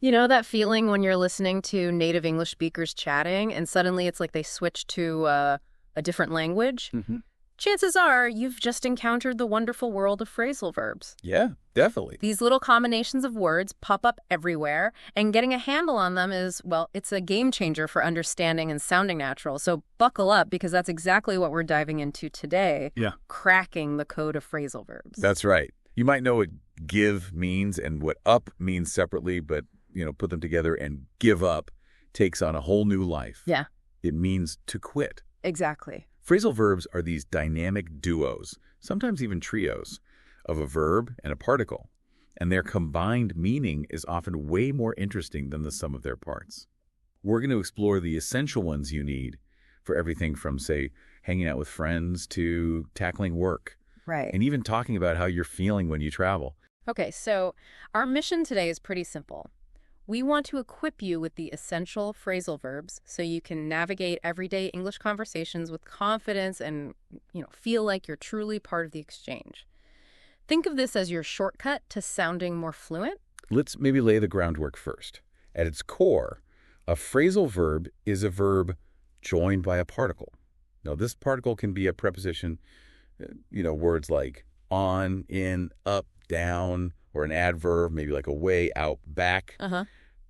You know that feeling when you're listening to native English speakers chatting and suddenly it's like they switch to a different language? Hmm. Chances are you've just encountered the wonderful world of phrasal verbs. Yeah, definitely. These little combinations of words pop up everywhere, and getting a handle on them is, well, it's a game changer for understanding and sounding natural. So buckle up because that's exactly what we're diving into today, Yeah. cracking the code of phrasal verbs. That's right. You might know what give means and what up means separately, but, put them together and give up takes on a whole new life. Yeah, It means to quit. exactly. Phrasal verbs are these dynamic duos, sometimes even trios, of a verb and a particle, and their combined meaning is often way more interesting than the sum of their parts. We're going to explore the essential ones you need for everything from, say, hanging out with friends to tackling work, Right. and even talking about how you're feeling when you travel. Okay, so our mission today is pretty simple. We want to equip you with the essential phrasal verbs so you can navigate everyday English conversations with confidence and, feel like you're truly part of the exchange. Think of this as your shortcut to sounding more fluent. Let's maybe lay the groundwork first. At its core, a phrasal verb is a verb joined by a particle. Now, this particle can be a preposition, words like on, in, up, down, or an adverb, maybe like away, out, back. Uh-huh.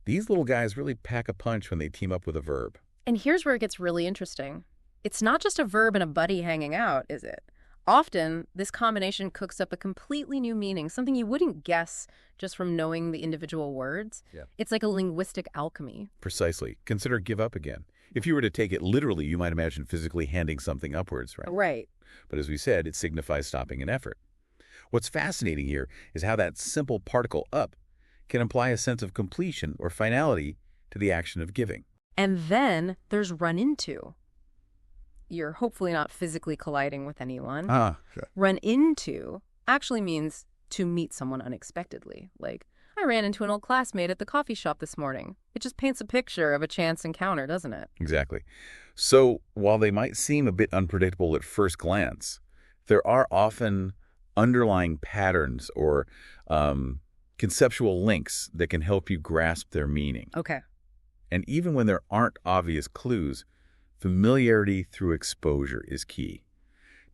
These little guys really pack a punch when they team up with a verb. And here's where it gets really interesting. It's not just a verb and a buddy hanging out, is it? Often, this combination cooks up a completely new meaning, something you wouldn't guess just from knowing the individual words. Yeah. It's like a linguistic alchemy. Precisely. Consider give up again. If you were to take it literally, you might imagine physically handing something upwards, right? Right. But as we said, it signifies stopping an effort. What's fascinating here is how that simple particle up can imply a sense of completion or finality to the action of giving. And then there's run into. You're hopefully not physically colliding with anyone. Sure. Run into actually means to meet someone unexpectedly. Like, I ran into an old classmate at the coffee shop this morning. It just paints a picture of a chance encounter, doesn't it? Exactly. So while they might seem a bit unpredictable at first glance, there are often underlying patterns or conceptual links that can help you grasp their meaning. Okay. And even when there aren't obvious clues, familiarity through exposure is key.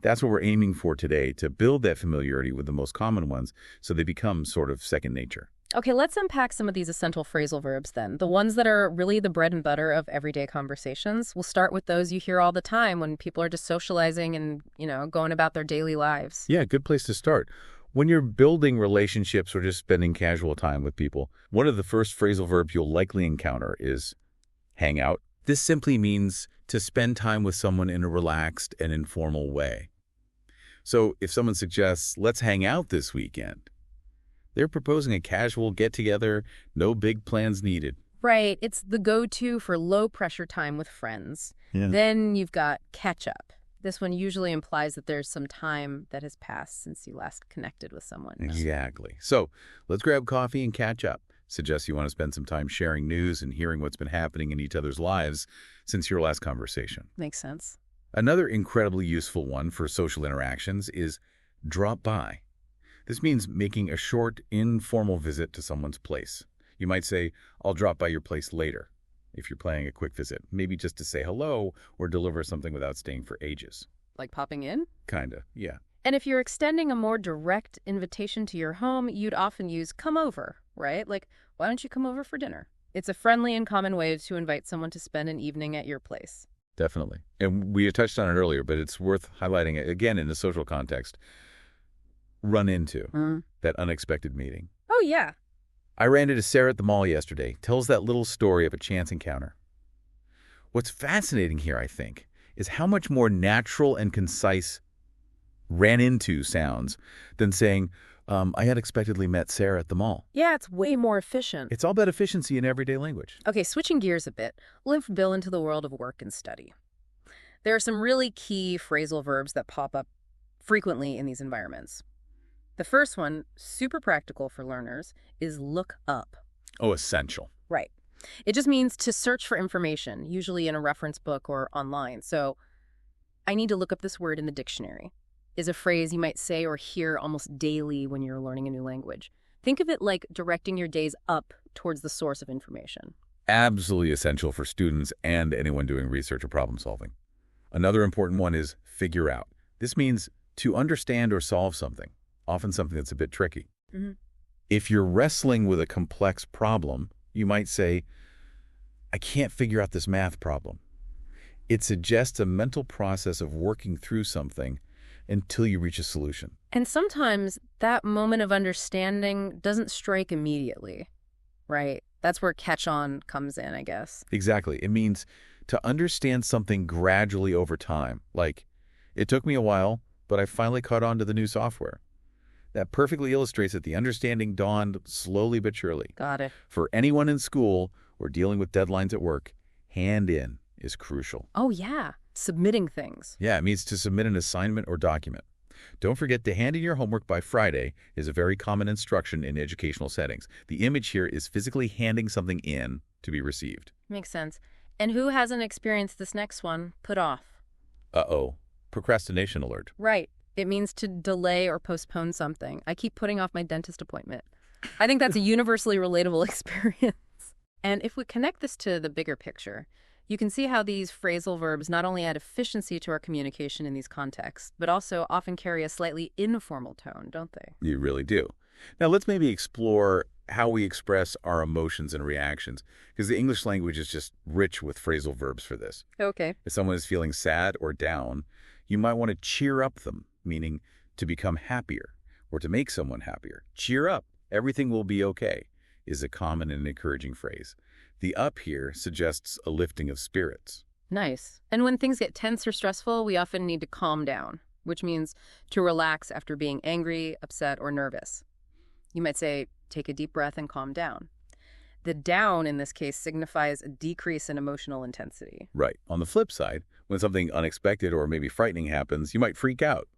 That's what we're aiming for today, to build that familiarity with the most common ones so they become sort of second nature. Okay, let's unpack some of these essential phrasal verbs then. The ones that are really the bread and butter of everyday conversations. We'll start with those you hear all the time when people are just socializing and, going about their daily lives. Yeah, good place to start. When you're building relationships or just spending casual time with people, one of the first phrasal verbs you'll likely encounter is hang out. This simply means to spend time with someone in a relaxed and informal way. So if someone suggests, let's hang out this weekend, they're proposing a casual get-together, no big plans needed. Right. It's the go-to for low-pressure time with friends. Yeah. Then you've got catch up. This one usually implies that there's some time that has passed since you last connected with someone. Exactly. So let's grab coffee and catch up. Suggests you want to spend some time sharing news and hearing what's been happening in each other's lives since your last conversation. Makes sense. Another incredibly useful one for social interactions is drop by. This means making a short, informal visit to someone's place. You might say, I'll drop by your place later, if you're planning a quick visit, maybe just to say hello or deliver something without staying for ages. Like popping in? Kinda, yeah. And if you're extending a more direct invitation to your home, you'd often use come over, right? Like, why don't you come over for dinner? It's a friendly and common way to invite someone to spend an evening at your place. Definitely. And we had touched on it earlier, but it's worth highlighting it again in a social context. Run into that unexpected meeting. Oh, yeah. I ran into Sarah at the mall yesterday. Tells that little story of a chance encounter. What's fascinating here, I think, is how much more natural and concise ran into sounds than saying, I unexpectedly met Sarah at the mall. Yeah, it's way more efficient. It's all about efficiency in everyday language. Okay, switching gears a bit, lift Bill into the world of work and study. There are some really key phrasal verbs that pop up frequently in these environments. The first one, super practical for learners, is look up. Oh, essential. Right. It just means to search for information, usually in a reference book or online. So, I need to look up this word in the dictionary is a phrase you might say or hear almost daily when you're learning a new language. Think of it like directing your days up towards the source of information. Absolutely essential for students and anyone doing research or problem solving. Another important one is figure out. This means to understand or solve something, often something that's a bit tricky. Mm-hmm. If you're wrestling with a complex problem, you might say, I can't figure out this math problem. It suggests a mental process of working through something until you reach a solution. And sometimes that moment of understanding doesn't strike immediately, right? That's where catch-on comes in, I guess. Exactly. It means to understand something gradually over time. Like, it took me a while, but I finally caught on to the new software. That perfectly illustrates that the understanding dawned slowly but surely. Got it. For anyone in school or dealing with deadlines at work, hand in is crucial. Oh, yeah. Submitting things. Yeah, it means to submit an assignment or document. Don't forget to hand in your homework by Friday is a very common instruction in educational settings. The image here is physically handing something in to be received. Makes sense. And who hasn't experienced this next one? Put off. Uh-oh. Procrastination alert. Right. It means to delay or postpone something. I keep putting off my dentist appointment. I think that's a universally relatable experience. And if we connect this to the bigger picture, you can see how these phrasal verbs not only add efficiency to our communication in these contexts, but also often carry a slightly informal tone, don't they? You really do. Now, let's maybe explore how we express our emotions and reactions, because the English language is just rich with phrasal verbs for this. Okay. If someone is feeling sad or down, you might want to cheer up them, meaning to become happier or to make someone happier. Cheer up. Everything will be okay is a common and encouraging phrase. The up here suggests a lifting of spirits. Nice. And when things get tense or stressful, we often need to calm down, which means to relax after being angry, upset, or nervous. You might say, take a deep breath and calm down. The down in this case signifies a decrease in emotional intensity. Right. On the flip side, when something unexpected or maybe frightening happens, you might freak out,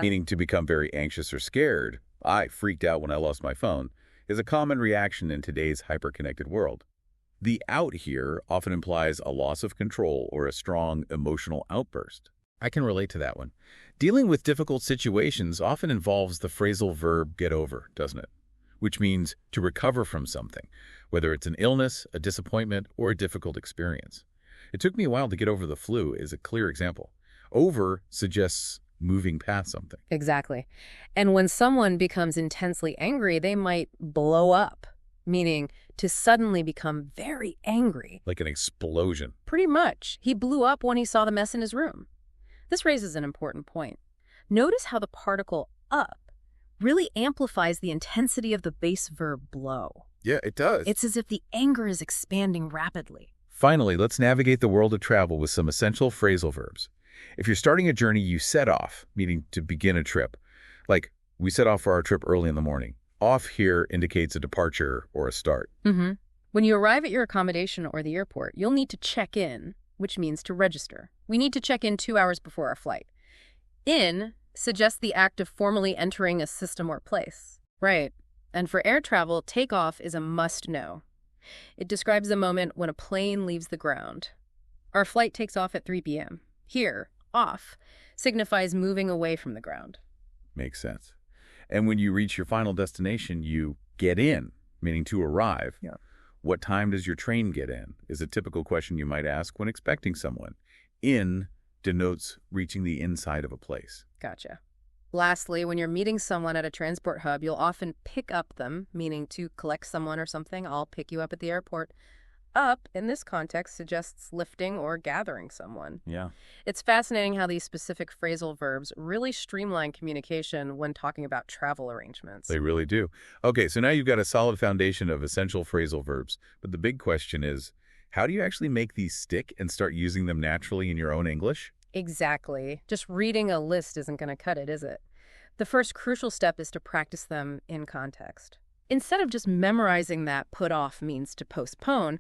meaning to become very anxious or scared. I freaked out when I lost my phone is a common reaction in today's hyper-connected world. The out here often implies a loss of control or a strong emotional outburst. I can relate to that one. Dealing with difficult situations often involves the phrasal verb get over, doesn't it? Which means to recover from something, whether it's an illness, a disappointment, or a difficult experience. It took me a while to get over the flu is a clear example. Over suggests moving past something. Exactly. And when someone becomes intensely angry, they might blow up, meaning to suddenly become very angry. Like an explosion. Pretty much. He blew up when he saw the mess in his room. This raises an important point. Notice how the particle up really amplifies the intensity of the base verb blow. Yeah, it does. It's as if the anger is expanding rapidly. Finally, let's navigate the world of travel with some essential phrasal verbs. If you're starting a journey, you set off, meaning to begin a trip. Like, we set off for our trip early in the morning. Off here indicates a departure or a start. Mm-hmm. When you arrive at your accommodation or the airport, you'll need to check in, which means to register. We need to check in 2 hours before our flight. In suggests the act of formally entering a system or place. Right. And for air travel, takeoff is a must-know. It describes the moment when a plane leaves the ground. Our flight takes off at 3 p.m. Here, off, signifies moving away from the ground. Makes sense. And when you reach your final destination, you get in, meaning to arrive. Yeah. What time does your train get in is a typical question you might ask when expecting someone. In denotes reaching the inside of a place. Gotcha. Lastly, when you're meeting someone at a transport hub, you'll often pick up them, meaning to collect someone or something. I'll pick you up at the airport. Up, in this context, suggests lifting or gathering someone. Yeah. It's fascinating how these specific phrasal verbs really streamline communication when talking about travel arrangements. They really do. Okay, so now you've got a solid foundation of essential phrasal verbs. But the big question is, how do you actually make these stick and start using them naturally in your own English? Exactly. Just reading a list isn't going to cut it, is it? The first crucial step is to practice them in context. Instead of just memorizing that put off means to postpone,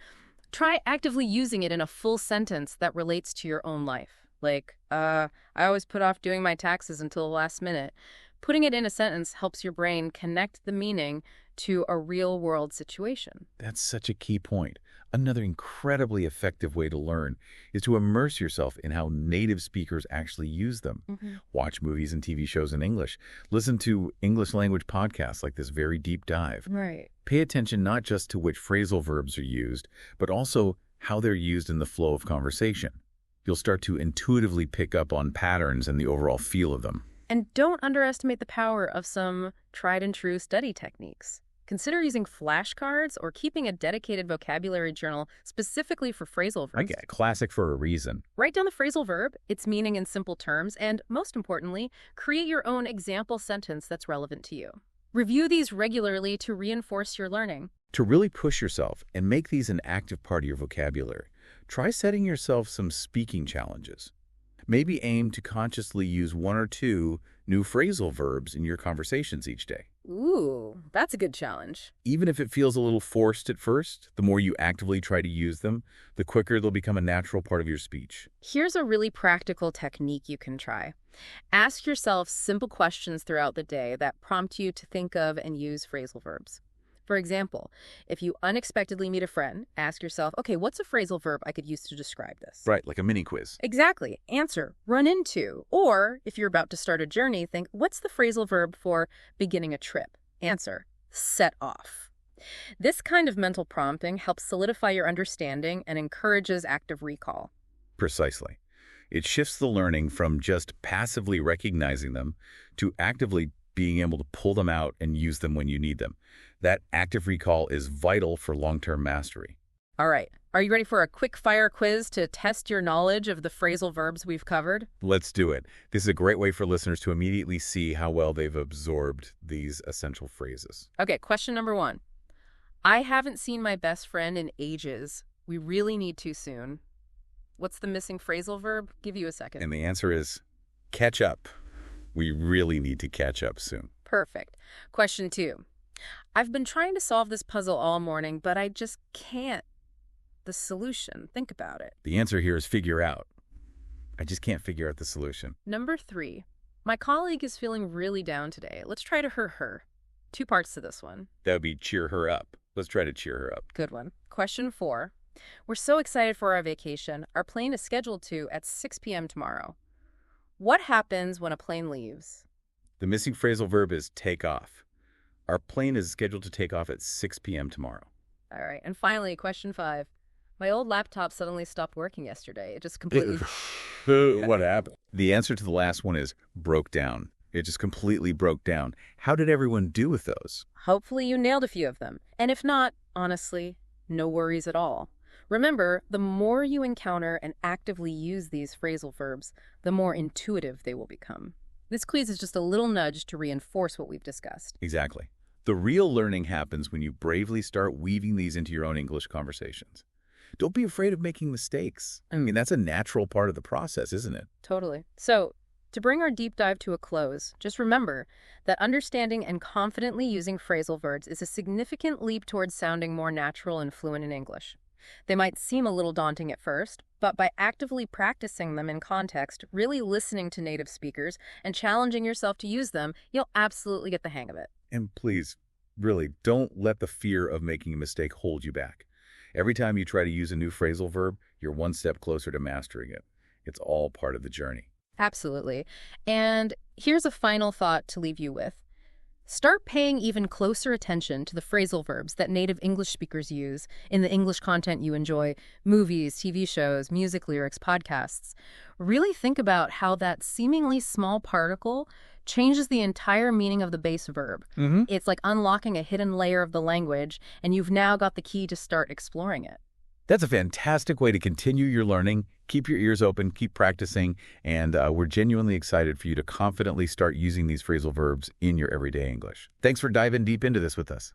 try actively using it in a full sentence that relates to your own life. Like, I always put off doing my taxes until the last minute. Putting it in a sentence helps your brain connect the meaning to a real-world situation. That's such a key point. Another incredibly effective way to learn is to immerse yourself in how native speakers actually use them. Watch movies and TV shows in English. Listen to English language podcasts like this very deep dive. Right. Pay attention not just to which phrasal verbs are used, but also how they're used in the flow of conversation. You'll start to intuitively pick up on patterns and the overall feel of them. And don't underestimate the power of some tried-and-true study techniques. Consider using flashcards or keeping a dedicated vocabulary journal specifically for phrasal verbs. I get classic for a reason. Write down the phrasal verb, its meaning in simple terms, and most importantly, create your own example sentence that's relevant to you. Review these regularly to reinforce your learning. To really push yourself and make these an active part of your vocabulary, try setting yourself some speaking challenges. Maybe aim to consciously use 1 or 2 new phrasal verbs in your conversations each day. Ooh, that's a good challenge. Even if it feels a little forced at first, the more you actively try to use them, the quicker they'll become a natural part of your speech. Here's a really practical technique you can try. Ask yourself simple questions throughout the day that prompt you to think of and use phrasal verbs. For example, if you unexpectedly meet a friend, ask yourself, okay, what's a phrasal verb I could use to describe this? Right, like a mini quiz. Exactly. Answer, run into. Or if you're about to start a journey, think, what's the phrasal verb for beginning a trip? Answer, set off. This kind of mental prompting helps solidify your understanding and encourages active recall. Precisely. It shifts the learning from just passively recognizing them to actively being able to pull them out and use them when you need them. That active recall is vital for long-term mastery. All right. Are you ready for a quick fire quiz to test your knowledge of the phrasal verbs we've covered? Let's do it. This is a great way for listeners to immediately see how well they've absorbed these essential phrases. Okay, question number 1. I haven't seen my best friend in ages. We really need to soon. What's the missing phrasal verb? Give you a second. And the answer is catch up. We really need to catch up soon. Perfect. Question 2. I've been trying to solve this puzzle all morning, but I just can't. The solution. Think about it. The answer here is figure out. I just can't figure out the solution. Number 3. My colleague is feeling really down today. Let's try to hurt her. 2 parts to this one. That would be cheer her up. Let's try to cheer her up. Good one. Question 4. We're so excited for our vacation. Our plane is scheduled to at 6 p.m. tomorrow. What happens when a plane leaves? The missing phrasal verb is take off. Our plane is scheduled to take off at 6 p.m. tomorrow. All right. And finally, question 5. My old laptop suddenly stopped working yesterday. It just completely... What happened? The answer to the last one is broke down. It just completely broke down. How did everyone do with those? Hopefully you nailed a few of them. And if not, honestly, no worries at all. Remember, the more you encounter and actively use these phrasal verbs, the more intuitive they will become. This quiz is just a little nudge to reinforce what we've discussed. Exactly. The real learning happens when you bravely start weaving these into your own English conversations. Don't be afraid of making mistakes. I mean, that's a natural part of the process, isn't it? Totally. So, to bring our deep dive to a close, just remember that understanding and confidently using phrasal verbs is a significant leap towards sounding more natural and fluent in English. They might seem a little daunting at first, but by actively practicing them in context, really listening to native speakers, and challenging yourself to use them, you'll absolutely get the hang of it. And please, really, don't let the fear of making a mistake hold you back. Every time you try to use a new phrasal verb, you're one step closer to mastering it. It's all part of the journey. Absolutely. And here's a final thought to leave you with. Start paying even closer attention to the phrasal verbs that native English speakers use in the English content you enjoy, movies, TV shows, music lyrics, podcasts. Really think about how that seemingly small particle changes the entire meaning of the base verb. It's like unlocking a hidden layer of the language, and you've now got the key to start exploring it. That's a fantastic way to continue your learning. Keep your ears open, keep practicing, and we're genuinely excited for you to confidently start using these phrasal verbs in your everyday English. Thanks for diving deep into this with us.